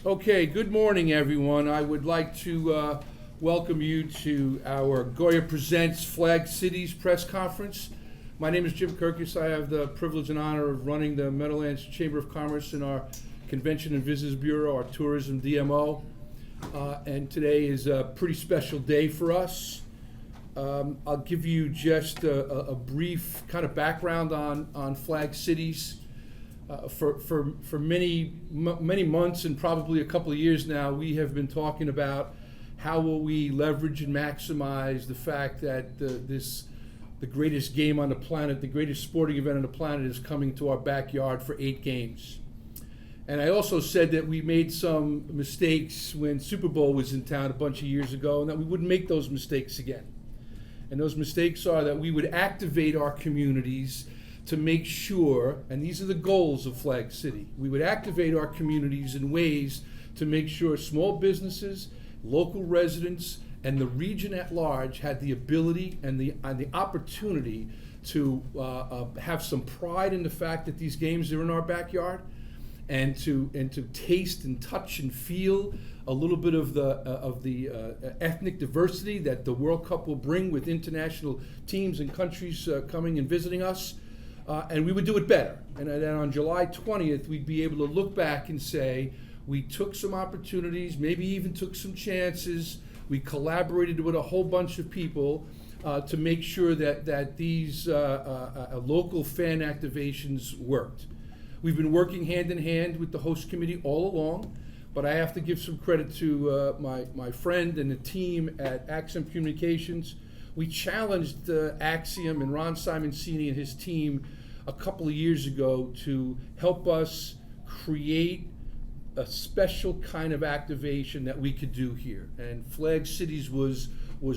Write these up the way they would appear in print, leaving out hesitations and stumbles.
Okay, good morning, everyone. I would like to welcome you to our GOYA Presents Flag Cities press conference. My name is Jim Kirkus. I have the privilege and honor of running the Meadowlands Chamber of Commerce in our Convention and Visitors Bureau, our tourism DMO. And today is a pretty special day for us. I'll give you just a brief kind of background on Flag Cities. For many months and probably a couple of years now, we have been talking about how will we leverage and maximize the fact that the greatest game on the planet, the greatest sporting event on the planet is coming to our backyard for 8 games. And I also said that we made some mistakes when Super Bowl was in town a bunch of years ago, and that we wouldn't make those mistakes again. And those mistakes are that we would activate our communities to make sure, and these are the goals of Flag City, we would activate our communities in ways to make sure small businesses, local residents, and the region at large had the ability and the opportunity to have some pride in the fact that these games are in our backyard, and to taste and touch and feel a little bit of the ethnic diversity that the World Cup will bring with international teams and countries coming and visiting us. And we would do it better. And then on July 20th, we'd be able to look back and say, we took some opportunities, maybe even took some chances. We collaborated with a whole bunch of people to make sure that these local fan activations worked. We've been working hand in hand with the host committee all along, but I have to give some credit to my friend and the team at Axiom Communications. We challenged Axiom and Ron Simoncini and his team a couple of years ago to help us create a special kind of activation that we could do here. And Flag Cities was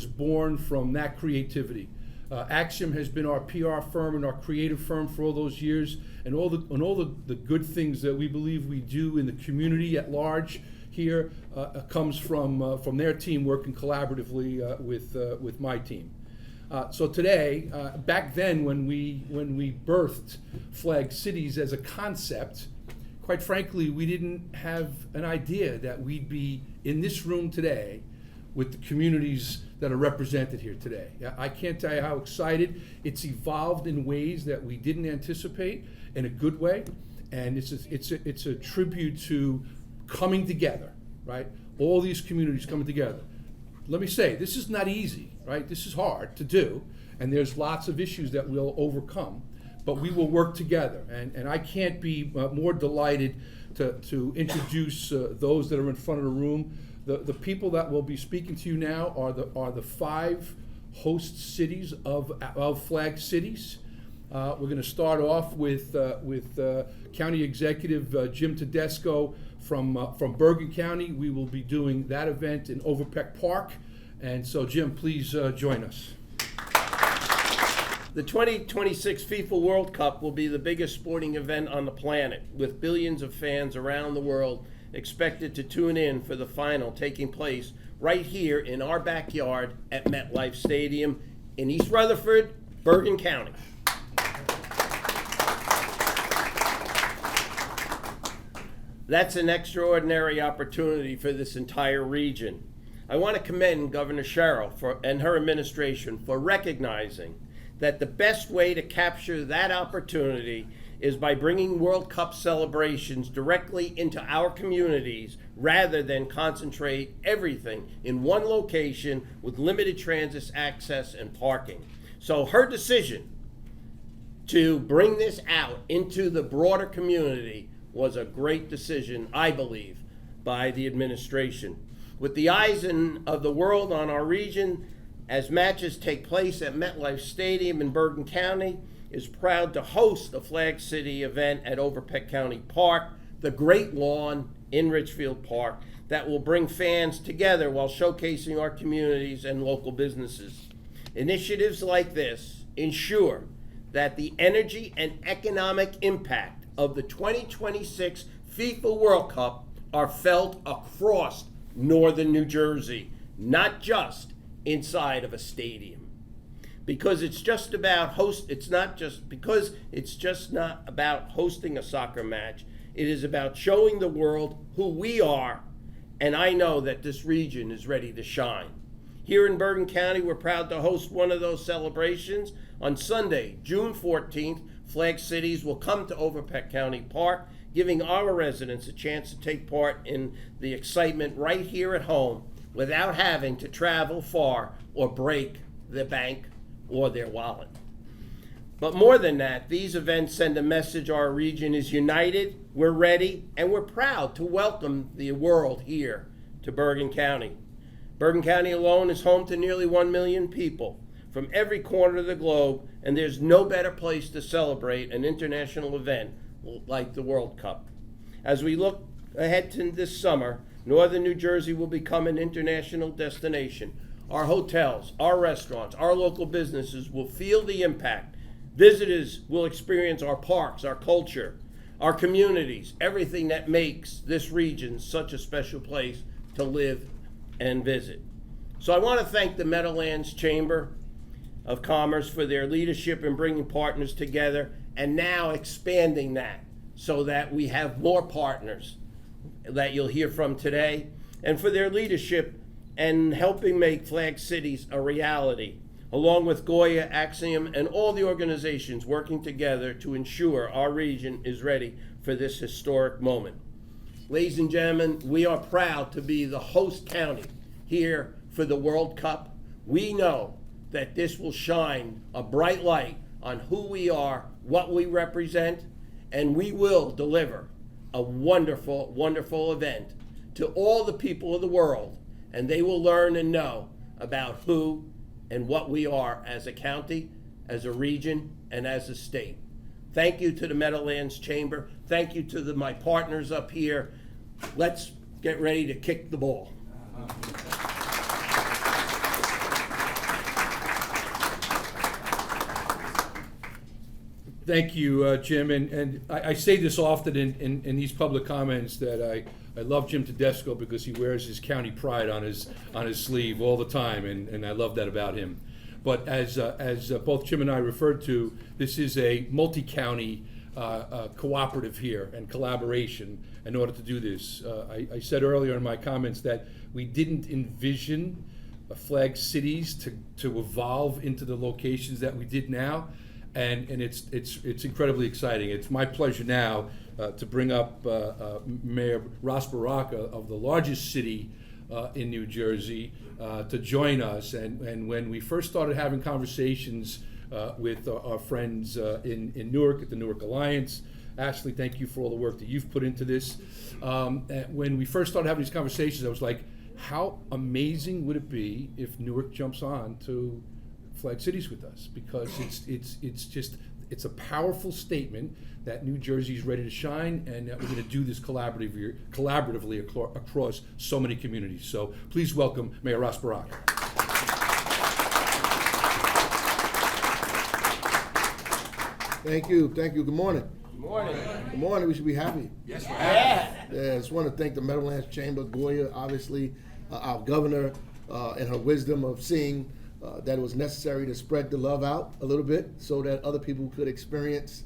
born from that creativity. Axiom has been our PR firm and our creative firm for all those years, and all the good things that we believe we do in the community at large here comes from their team working collaboratively with my team. So today, back then when we birthed Flag Cities as a concept, quite frankly, we didn't have an idea that we'd be in this room today with the communities that are represented here today. I can't tell you how excited. It's evolved in ways that we didn't anticipate in a good way, and it's a tribute to coming together, right? All these communities coming together. Let me say, this is not easy, right? This is hard to do, and there's lots of issues that we'll overcome, but we will work together. And I can't be more delighted to introduce those that are in front of the room. The people that will be speaking to you now are the 5 host cities of Flag Cities. We're going to start off with County Executive Jim Tedesco from Bergen County. We will be doing that event in Overpeck Park. And so, Jim, please join us. The 2026 FIFA World Cup will be the biggest sporting event on the planet, with billions of fans around the world expected to tune in for the final taking place right here in our backyard at MetLife Stadium in East Rutherford, Bergen County. That's an extraordinary opportunity for this entire region. I want to commend Governor Sherrill and her administration for recognizing that the best way to capture that opportunity is by bringing World Cup celebrations directly into our communities rather than concentrate everything in one location with limited transit access and parking. So her decision to bring this out into the broader community was a great decision, I believe, by the administration. With the eyes of the world on our region, as matches take place at MetLife Stadium in Bergen County, is proud to host a Flag City event at Overpeck County Park, the Great Lawn in Richfield Park, that will bring fans together while showcasing our communities and local businesses. Initiatives like this ensure that the energy and economic impact of the 2026 FIFA World Cup are felt across northern New Jersey, not just inside of a stadium. Because it's just about not about hosting a soccer match. It is about showing the world who we are, and I know that this region is ready to shine. Here in Bergen County, we're proud to host one of those celebrations. On Sunday, June 14th, Flag Cities will come to Overpeck County Park, giving our residents a chance to take part in the excitement right here at home without having to travel far or break the bank or their wallet. But more than that, these events send a message our region is united, we're ready, and we're proud to welcome the world here to Bergen County. Bergen County alone is home to nearly 1 million people from every corner of the globe, and there's no better place to celebrate an international event like the World Cup. As we look ahead to this summer, Northern New Jersey will become an international destination. Our hotels, our restaurants, our local businesses will feel the impact. Visitors will experience our parks, our culture, our communities, everything that makes this region such a special place to live and visit. So I want to thank the Meadowlands Chamber of Commerce for their leadership in bringing partners together and now expanding that so that we have more partners that you'll hear from today, and for their leadership and helping make Flag Cities a reality, along with GOYA, Axiom, and all the organizations working together to ensure our region is ready for this historic moment. Ladies and gentlemen, we are proud to be the host county here for the World Cup. We know that this will shine a bright light on who we are, what we represent, and we will deliver a wonderful, wonderful event to all the people of the world, and they will learn and know about who and what we are as a county, as a region, and as a state. Thank you to the Meadowlands Chamber. Thank you to my partners up here. Let's get ready to kick the ball. Thank you, Jim. And I say this often in these public comments that I love Jim Tedesco because he wears his county pride on his sleeve all the time, and I love that about him. But as both Jim and I referred to, this is a multi-county cooperative here and collaboration in order to do this. I said earlier in my comments that we didn't envision Flag Cities to evolve into the locations that we did now. And it's incredibly exciting. It's my pleasure now to bring up Mayor Ras Baraka of the largest city in New Jersey to join us. And when we first started having conversations with our friends in Newark at the Newark Alliance, Ashley, thank you for all the work that you've put into this. When we first started having these conversations, I was like, how amazing would it be if Newark jumps on to Flag Cities with us, because it's a powerful statement that New Jersey is ready to shine, and that we're going to do this collaboratively across so many communities. So please welcome Mayor Ras Baraka. Thank you. Good morning. Good morning. Good morning. We should be happy. Yes, Yeah. I just want to thank the Meadowlands Chamber, GOYA, obviously, our governor, and her wisdom of seeing that it was necessary to spread the love out a little bit so that other people could experience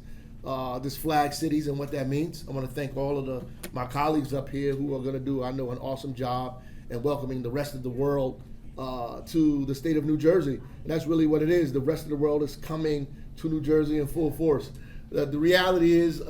this Flag Cities and what that means. I want to thank all of my colleagues up here who are going to do, I know, an awesome job in welcoming the rest of the world to the state of New Jersey. And that's really what it is. The rest of the world is coming to New Jersey in full force. The reality is,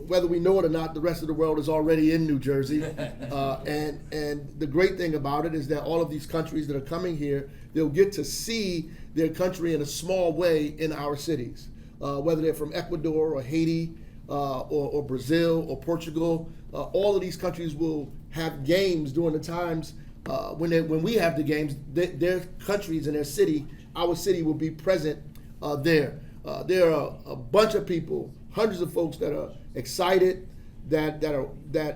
whether we know it or not, the rest of the world is already in New Jersey. And the great thing about it is that all of these countries that are coming here, they'll get to see their country in a small way in our cities. Whether they're from Ecuador or Haiti or Brazil or Portugal, all of these countries will have games during the times when we have the games. Their countries and their city, our city, will be present there. There are a bunch of people, hundreds of folks that are excited, that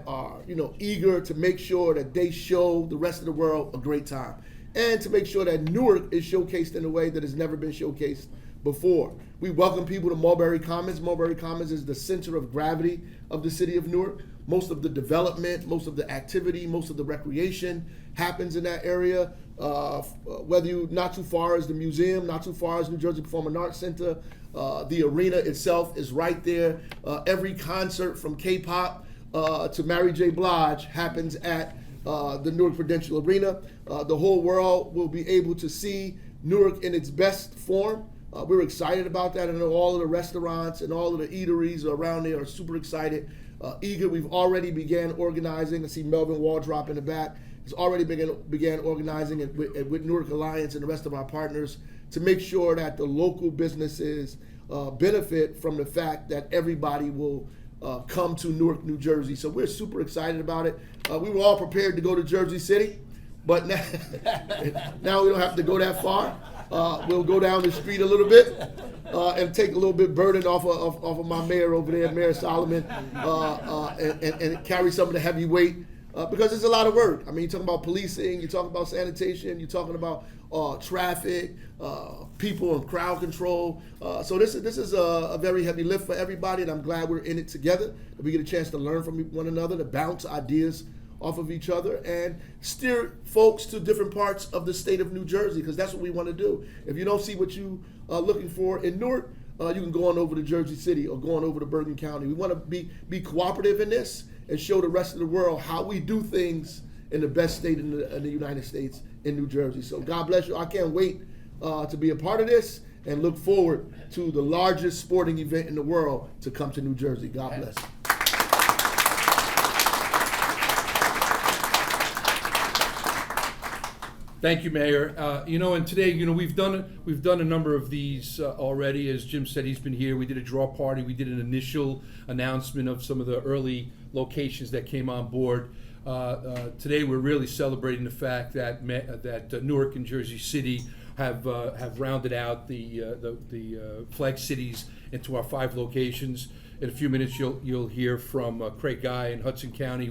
are eager to make sure that they show the rest of the world a great time, and to make sure that Newark is showcased in a way that has never been showcased before. We welcome people to Mulberry Commons. Mulberry Commons is the center of gravity of the city of Newark. Most of the development, most of the activity, most of the recreation happens in that area. Whether you not too far is the museum, not too far is New Jersey Performing Arts Center. The arena itself is right there. Every concert from K-pop to Mary J. Blige happens at the Newark Prudential Arena. The whole world will be able to see Newark in its best form. We're excited about that. I know all of the restaurants and all of the eateries around there are super excited, eager. We've already began organizing. I see Melvin Waldrop in the back. Has already began organizing it with Newark Alliance and the rest of our partners to make sure that the local businesses benefit from the fact that everybody will come to Newark, New Jersey. So we're super excited about it. We were all prepared to go to Jersey City, but now, now we don't have to go that far. We'll go down the street a little bit and take a little bit burden off of my mayor over there, Mayor Solomon, and carry some of the heavy weight because it's a lot of work. I mean, you're talking about policing, you're talking about sanitation, you're talking about traffic, people and crowd control. So this is a very heavy lift for everybody, and I'm glad we're in it together. That we get a chance to learn from one another, to bounce ideas off of each other and steer folks to different parts of the state of New Jersey, because that's what we want to do. If you don't see what you are looking for in Newark, you can go on over to Jersey City or go on over to Bergen County. We want to be cooperative in this and show the rest of the world how we do things in the best state in the United States, in New Jersey. So God bless you. I can't wait to be a part of this and look forward to the largest sporting event in the world to come to New Jersey. God bless. Thank you, Mayor. And today, we've done a number of these already. As Jim said, he's been here. We did a draw party. We did an initial announcement of some of the early locations that came on board. Today, we're really celebrating the fact that Newark and Jersey City have rounded out the flag cities into our 5 locations. In a few minutes, you'll hear from Craig Guy in Hudson County.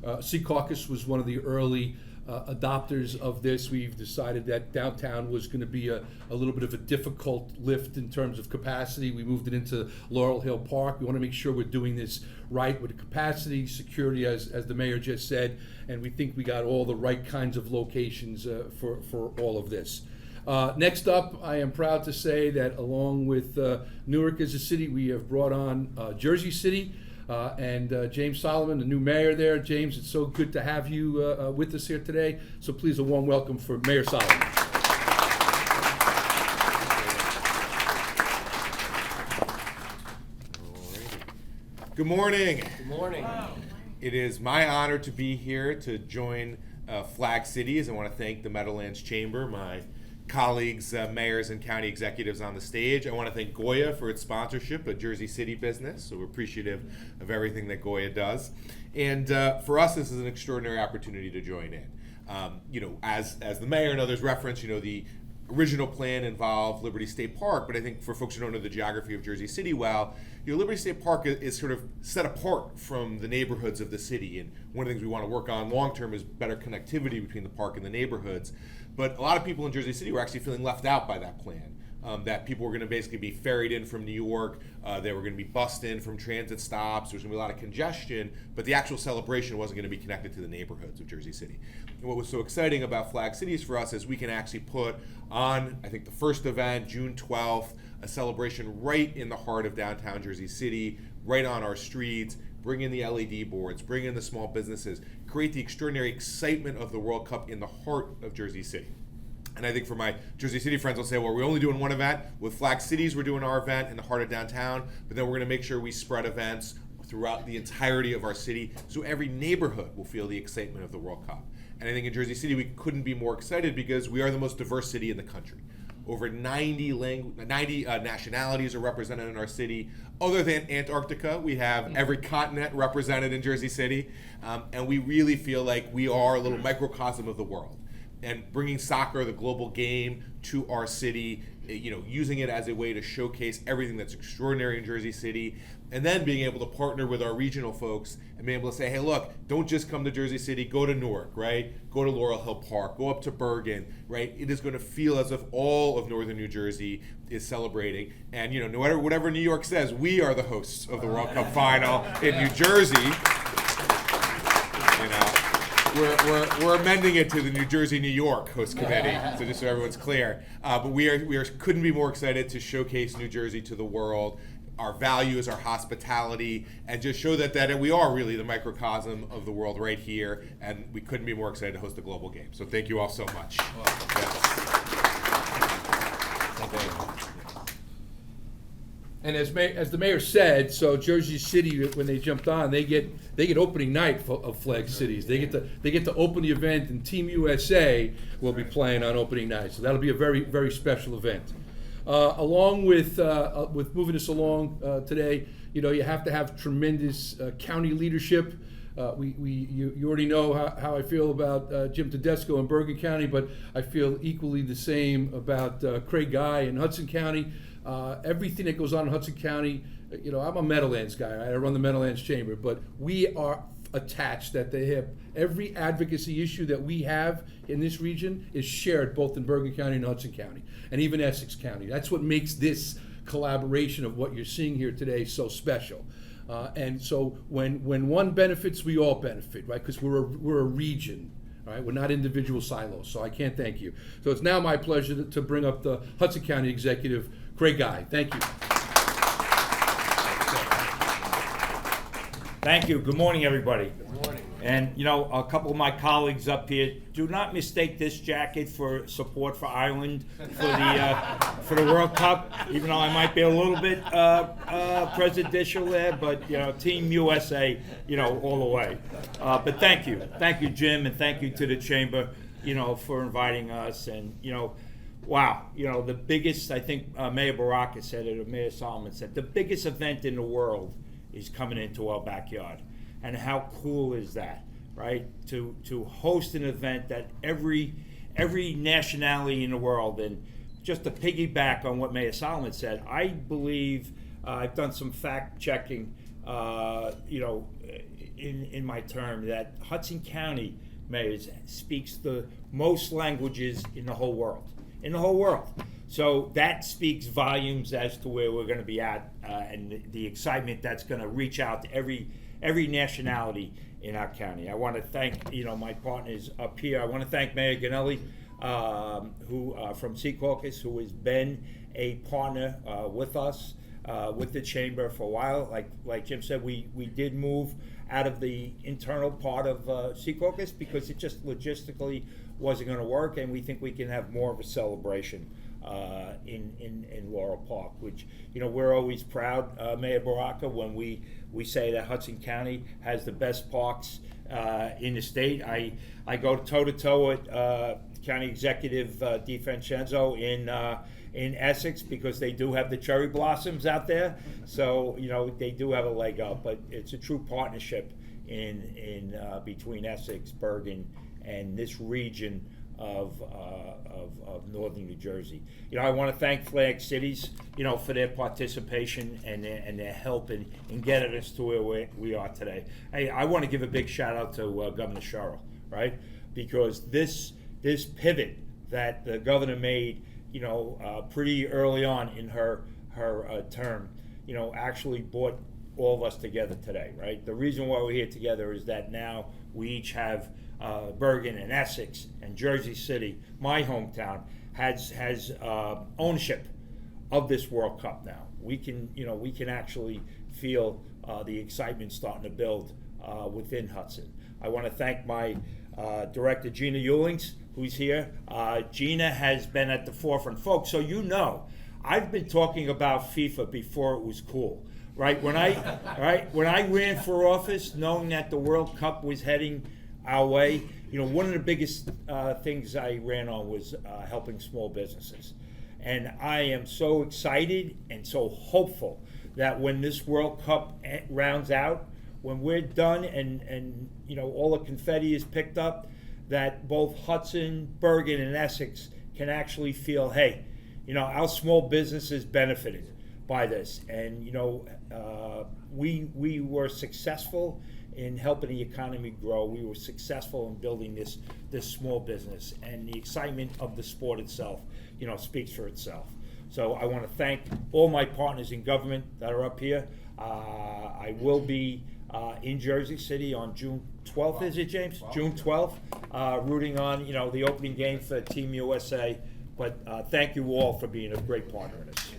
Secaucus was one of the early adopters of this. We've decided that downtown was going to be a little bit of a difficult lift in terms of capacity. We moved it into Laurel Hill Park. We want to make sure we're doing this right with the capacity, security, as the mayor just said, and we think we got all the right kinds of locations for all of this. Next up, I am proud to say that along with Newark as a city, we have brought on Jersey City. And James Solomon, the new mayor there. James, it's so good to have you with us here today. So please, a warm welcome for Mayor Solomon. Good morning. Good morning. It is my honor to be here to join Flag Cities. I want to thank the Meadowlands Chamber, my colleagues, mayors and county executives on the stage. I want to thank GOYA for its sponsorship, a Jersey City business, so we're appreciative of everything that GOYA does. And for us, this is an extraordinary opportunity to join in. As the mayor and others referenced, the original plan involved Liberty State Park, but I think for folks who don't know the geography of Jersey City well, Liberty State Park is sort of set apart from the neighborhoods of the city, and one of the things we want to work on long term is better connectivity between the park and the neighborhoods. But a lot of people in Jersey City were actually feeling left out by that plan. That people were going to basically be ferried in from New York, they were going to be bussed in from transit stops, there was going to be a lot of congestion, but the actual celebration wasn't going to be connected to the neighborhoods of Jersey City. And what was so exciting about Flag Cities for us is we can actually put on, I think the first event, June 12th, a celebration right in the heart of downtown Jersey City, right on our streets, bring in the LED boards, bring in the small businesses, create the extraordinary excitement of the World Cup in the heart of Jersey City. And I think for my Jersey City friends, I'll say, well, we're only doing one event. With Flag Cities, we're doing our event in the heart of downtown, but then we're going to make sure we spread events throughout the entirety of our city so every neighborhood will feel the excitement of the World Cup. And I think in Jersey City, we couldn't be more excited because we are the most diverse city in the country. Over 90 nationalities are represented in our city. Other than Antarctica, we have every continent represented in Jersey City. And we really feel like we are a little microcosm of the world. And bringing soccer, the global game, to our city, using it as a way to showcase everything that's extraordinary in Jersey City, and then being able to partner with our regional folks and being able to say, hey, look, don't just come to Jersey City, go to Newark, right? Go to Laurel Hill Park, go up to Bergen, right? It is going to feel as if all of northern New Jersey is celebrating. And, no matter whatever New York says, we are the hosts of the World Cup final in New Jersey. We're amending it to the New Jersey, New York host committee, so just so everyone's clear. But we couldn't be more excited to showcase New Jersey to the world. our values, our hospitality, and just show that we are really the microcosm of the world right here, and we couldn't be more excited to host a global game. So thank you all so much. Yes. And as the mayor said, so Jersey City, when they jumped on, they get opening night of Flag Cities. They get to open the event, and Team USA will be playing on opening night. So that'll be a very, very special event. Along with moving us along today, you have to have tremendous county leadership. You already know how I feel about Jim Tedesco in Bergen County, but I feel equally the same about Craig Guy in Hudson County. Everything that goes on in Hudson County, I'm a Meadowlands guy. Right? I run the Meadowlands Chamber, but we are attached that they have every advocacy issue that we have in this region is shared both in Bergen County and Hudson County, and even Essex County. That's what makes this collaboration of what you're seeing here today so special. And so when one benefits, we all benefit, right? Because we're a region. All right, we're not individual silos, so I can't thank you. So it's now my pleasure to bring up the Hudson County Executive, Craig Guy. Thank you. Thank you. Good morning, everybody. Good morning. And, a couple of my colleagues up here, do not mistake this jacket for support for Ireland for the World Cup, even though I might be a little bit prejudicial there, but, Team USA, all the way. But thank you. Thank you, Jim, and thank you to the Chamber, for inviting us. And, wow, the biggest, I think Mayor Baraka said it, or Mayor Solomon said, the biggest event in the world is coming into our backyard. And how cool is that, right? To host an event that every nationality in the world, and just to piggyback on what Mayor Solomon said, I believe I've done some fact checking, in my term, that Hudson County mayors speaks the most languages in the whole world. So that speaks volumes as to where we're going to be at, and the excitement that's going to reach out to every nationality in our county. I want to thank my partners up here. I want to thank Mayor Ganelli, who from Sea Caucus, who has been a partner with us, with the Chamber for a while. Like Jim said, we did move out of the internal part of Sea Caucus because it just logistically wasn't going to work, and we think we can have more of a celebration in Laurel Park, which we're always proud, Mayor Baraka, when we say that Hudson County has the best parks in the state. I go toe to toe with County Executive DiFrancenzo in Essex because they do have the cherry blossoms out there, so they do have a leg up. But it's a true partnership in between Essex, Bergen, and this region of northern New Jersey. I want to thank Flag Cities, for their participation and their help in getting us to where we are today. I want to give a big shout out to Governor Sherrill, right? Because this pivot that the governor made, pretty early on in her term, actually brought all of us together today, right? The reason why we're here together is that now we each have Bergen and Essex and Jersey City, my hometown, has ownership of this World Cup now. We can actually feel the excitement starting to build within Hudson. I want to thank my director, Gina Ewlings, who's here. Gina has been at the forefront. Folks, so I've been talking about FIFA before it was cool. Right? When I ran for office, knowing that the World Cup was heading our way, one of the biggest things I ran on was helping small businesses. And I am so excited and so hopeful that when this World Cup rounds out, when we're done and all the confetti is picked up, that both Hudson, Bergen, and Essex can actually feel, hey, our small businesses benefited by this. And we were successful in helping the economy grow. We were successful in building this small business, and the excitement of the sport itself, speaks for itself. So I want to thank all my partners in government that are up here. I will be in Jersey City on June 12th, is it, James? 12th. June 12th, rooting on, the opening game for Team USA. But thank you all for being a great partner in this.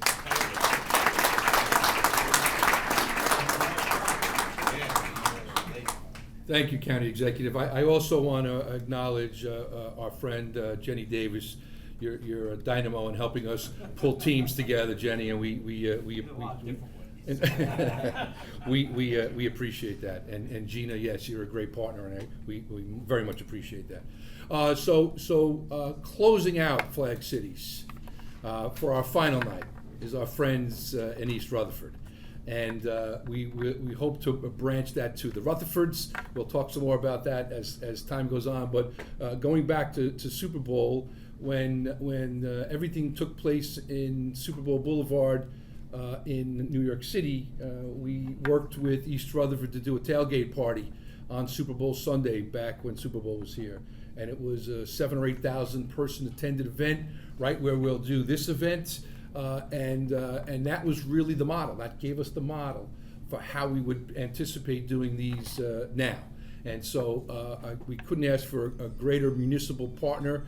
Thank you, County Executive. I also want to acknowledge our friend Jenny Davis. You're a dynamo in helping us pull teams together, Jenny, and we appreciate that. And Gina, yes, you're a great partner, and we very much appreciate that. So closing out Flag Cities for our final night is our friends in East Rutherford. And we hope to branch that to the Rutherfords. We'll talk some more about that as time goes on. But going back to Super Bowl, when everything took place in Super Bowl Boulevard in New York City, we worked with East Rutherford to do a tailgate party on Super Bowl Sunday back when Super Bowl was here. And it was a 7,000 or 8,000 person attended event, right where we'll do this event. And that was really the model. That gave us the model for how we would anticipate doing these now. And so we couldn't ask for a greater municipal partner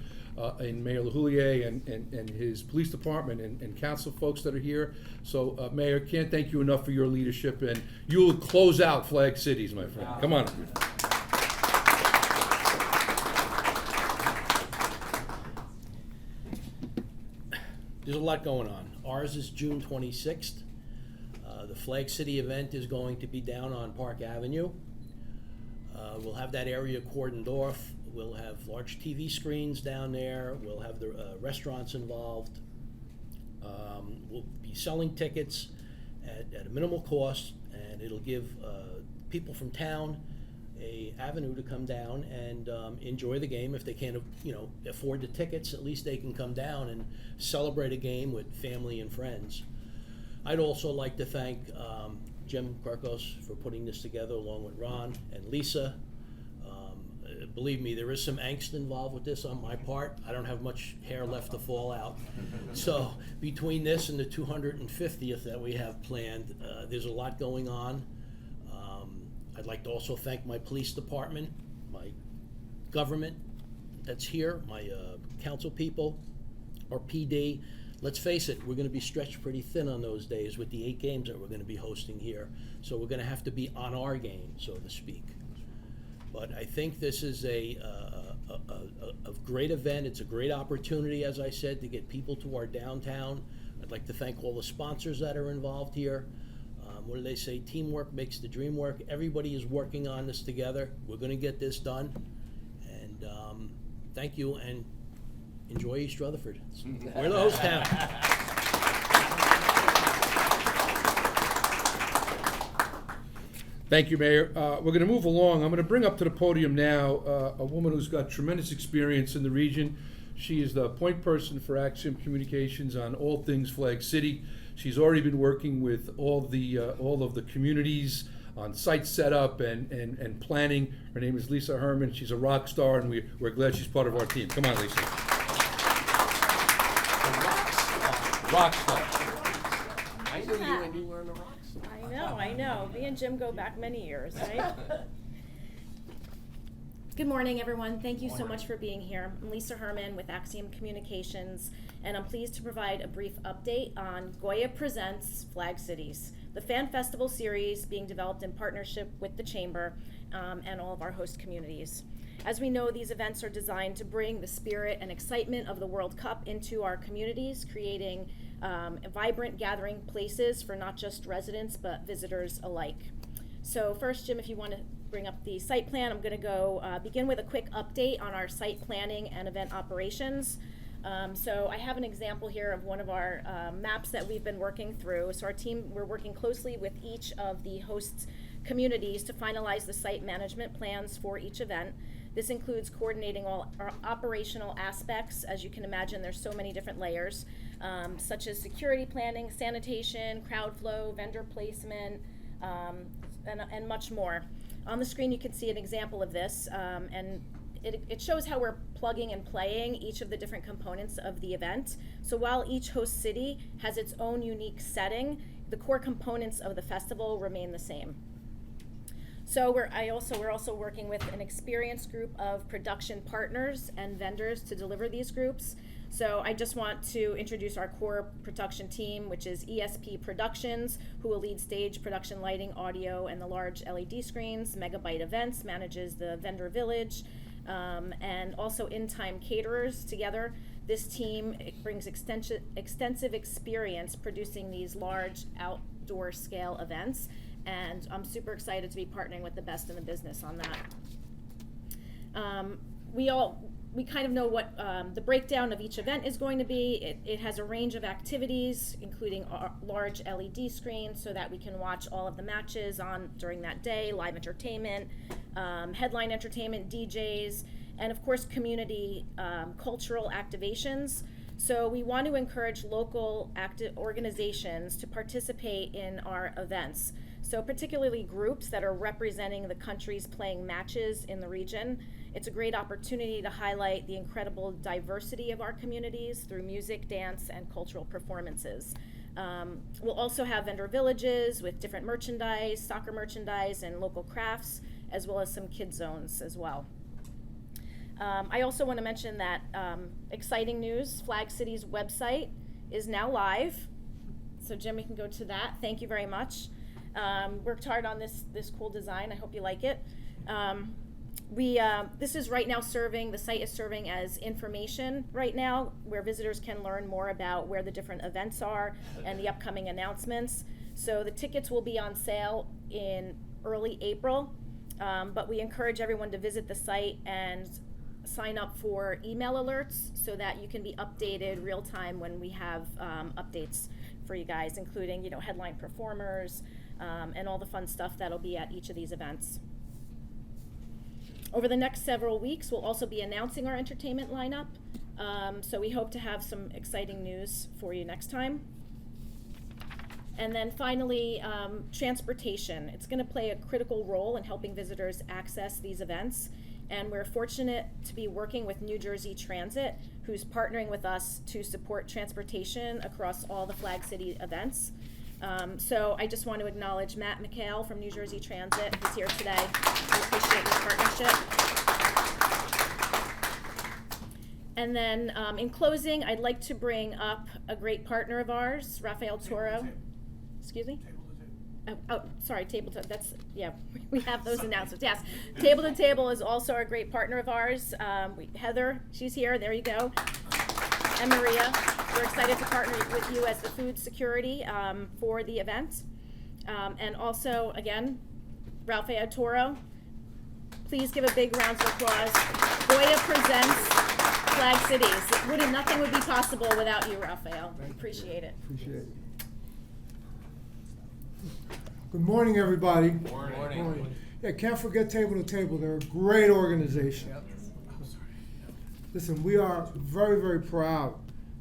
in Mayor LaHoulier and his police department and council folks that are here. So Mayor, can't thank you enough for your leadership, and you'll close out Flag Cities, my friend. Come on. There's a lot going on. Ours is June 26th. The Flag City event is going to be down on Park Avenue. We'll have that area cordoned off. We'll have large TV screens down there. We'll have the restaurants involved. We'll be selling tickets at a minimal cost, and it'll give people from town a avenue to come down and enjoy the game. If they can't, afford the tickets, at least they can come down and celebrate a game with family and friends. I'd also like to thank Jim Kirkos for putting this together, along with Ron and Lisa. Believe me, there is some angst involved with this on my part. I don't have much hair left to fall out. So between this and the 250th that we have planned, there's a lot going on. I'd like to also thank my police department, my government that's here, my council people, our PD. Let's face it, we're going to be stretched pretty thin on those days with the 8 games that we're going to be hosting here. So we're going to have to be on our game, so to speak. But I think this is a great event. It's a great opportunity, as I said, to get people to our downtown. I'd like to thank all the sponsors that are involved here. What do they say? Teamwork makes the dream work. Everybody is working on this together. We're going to get this done. And thank you, and enjoy East Rutherford. We're the host town. Thank you, Mayor. We're going to move along. I'm going to bring up to the podium now a woman who's got tremendous experience in the region. She is the point person for Axiom Communications on all things Flag City. She's already been working with all of the communities on site setup and planning. Her name is Lisa Herman. She's a rock star, and we're glad she's part of our team. Come on, Lisa. Rock star. I knew you and you weren't a rock star. I know. Me and Jim go back many years, right? Good morning, everyone. Thank you so much for being here. I'm Lisa Herman with Axiom Communications, and I'm pleased to provide a brief update on GOYA Presents Flag Cities, the fan festival series being developed in partnership with the Chamber and all of our host communities. As we know, these events are designed to bring the spirit and excitement of the World Cup into our communities, creating vibrant gathering places for not just residents but visitors alike. So first, Jim, if you want to bring up the site plan, I'm going to go begin with a quick update on our site planning and event operations. So I have an example here of one of our maps that we've been working through. So our team, we're working closely with each of the host communities to finalize the site management plans for each event. This includes coordinating all our operational aspects. As you can imagine, there's so many different layers, such as security planning, sanitation, crowd flow, vendor placement, and much more. On the screen you can see an example of this, and it shows how we're plugging and playing each of the different components of the event. So while each host city has its own unique setting, the core components of the festival remain the same. So we're also working with an experienced group of production partners and vendors to deliver these groups. So I just want to introduce our core production team, which is ESP Productions, who will lead stage production, lighting, audio, and the large LED screens. Megabyte Events manages the vendor village, and also In Time Caterers. Together, this team brings extensive experience producing these large outdoor scale events, and I'm super excited to be partnering with the best in the business on that. We kind of know what the breakdown of each event is going to be. It has a range of activities, including large LED screens so that we can watch all of the matches on during that day, live entertainment, headline entertainment, DJs, and of course community cultural activations. So we want to encourage local organizations to participate in our events. So particularly groups that are representing the countries playing matches in the region. It's a great opportunity to highlight the incredible diversity of our communities through music, dance, and cultural performances. We'll also have vendor villages with different merchandise, soccer merchandise, and local crafts, as well as some kid zones as well. I also want to mention that exciting news, Flag City's website is now live. So Jim, we can go to that. Thank you very much. Worked hard on this cool design. I hope you like it. This is right now the site is serving as information right now, where visitors can learn more about where the different events are and the upcoming announcements. So the tickets will be on sale in early April, but we encourage everyone to visit the site and sign up for email alerts so that you can be updated real time when we have updates for you guys, including headline performers and all the fun stuff that'll be at each of these events. Over the next several weeks, we'll also be announcing our entertainment lineup. So we hope to have some exciting news for you next time. And then finally, transportation. It's going to play a critical role in helping visitors access these events. And we're fortunate to be working with New Jersey Transit, who's partnering with us to support transportation across all the Flag City events. So I just want to acknowledge Matt McHale from New Jersey Transit, who's here today. We appreciate your partnership. And then in closing, I'd like to bring up a great partner of ours, Rafael Toro. Excuse me? Sorry, Table to That's, yeah, we have those announcements. Yes, Table to Table is also a great partner of ours. Heather, she's here, there you go. And Maria, we're excited to partner with you as the food security for the event. And also, again, Rafael Toro, please give a big round of applause. GOYA presents Flag Cities. Nothing would be possible without you, Rafael. Appreciate it. Appreciate it. Good morning, everybody. Morning. Yeah, can't forget Table to Table. They're a great organization. Listen, we are very, very proud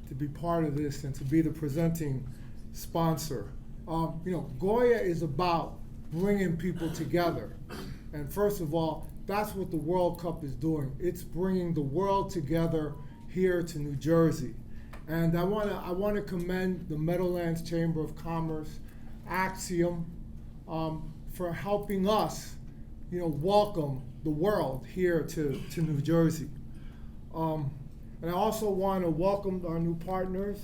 to be part of this and to be the presenting sponsor. GOYA is about bringing people together. And first of all, that's what the World Cup is doing. It's bringing the world together here to New Jersey. And I want to commend the Meadowlands Chamber of Commerce, Axiom, for helping us, welcome the world here to New Jersey. And I also want to welcome our new partners.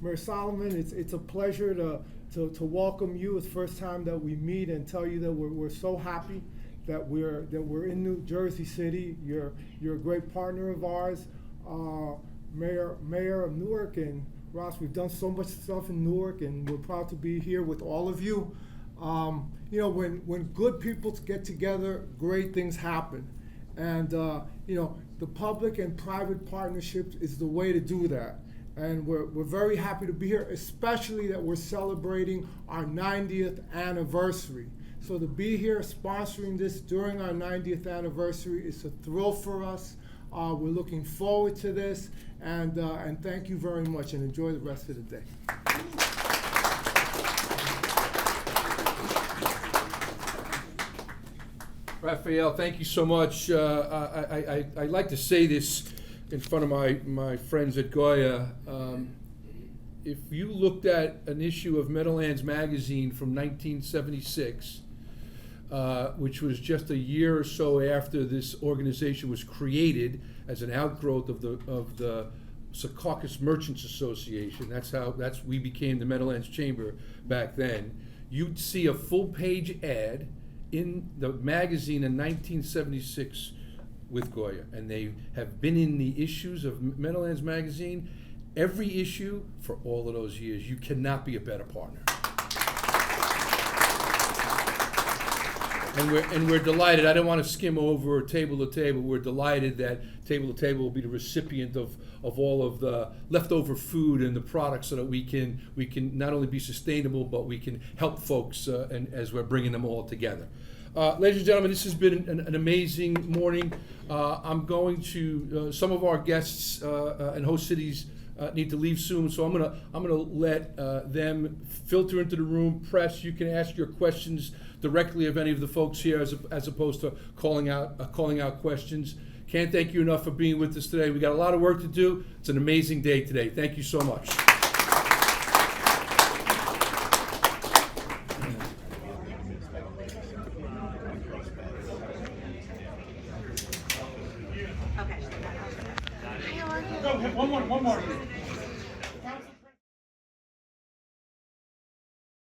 Mayor Solomon, it's a pleasure to welcome you. It's the first time that we meet and tell you that we're so happy that we're in New Jersey City. You're a great partner of ours. Mayor of Newark and Ross, we've done so much stuff in Newark, and we're proud to be here with all of you. When good people get together, great things happen. And, the public and private partnerships is the way to do that. And we're very happy to be here, especially that we're celebrating our 90th anniversary. So to be here sponsoring this during our 90th anniversary is a thrill for us. We're looking forward to this, and thank you very much, and enjoy the rest of the day. Raphael, thank you so much. I like to say this in front of my friends at GOYA. If you looked at an issue of Meadowlands magazine from 1976, which was just a year or so after this organization was created as an outgrowth of the Secaucus Merchants Association. We became the Meadowlands Chamber back then. You'd see a full-page ad in the magazine in 1976 with GOYA, and they have been in the issues of Meadowlands Magazine, every issue for all of those years. You cannot be a better partner. And we're delighted. I don't want to skim over table to table. We're delighted that table to table will be the recipient of all of the leftover food and the products, so that we can not only be sustainable, but we can help folks and as we're bringing them all together. Ladies and gentlemen, this has been an amazing morning. I'm going to some of our guests and host cities need to leave soon, so I'm gonna let them filter into the room. Press, you can ask your questions directly of any of the folks here, as opposed to calling out questions. Can't thank you enough for being with us today. We got a lot of work to do. It's an amazing day today. Thank you so much. Okay. One more.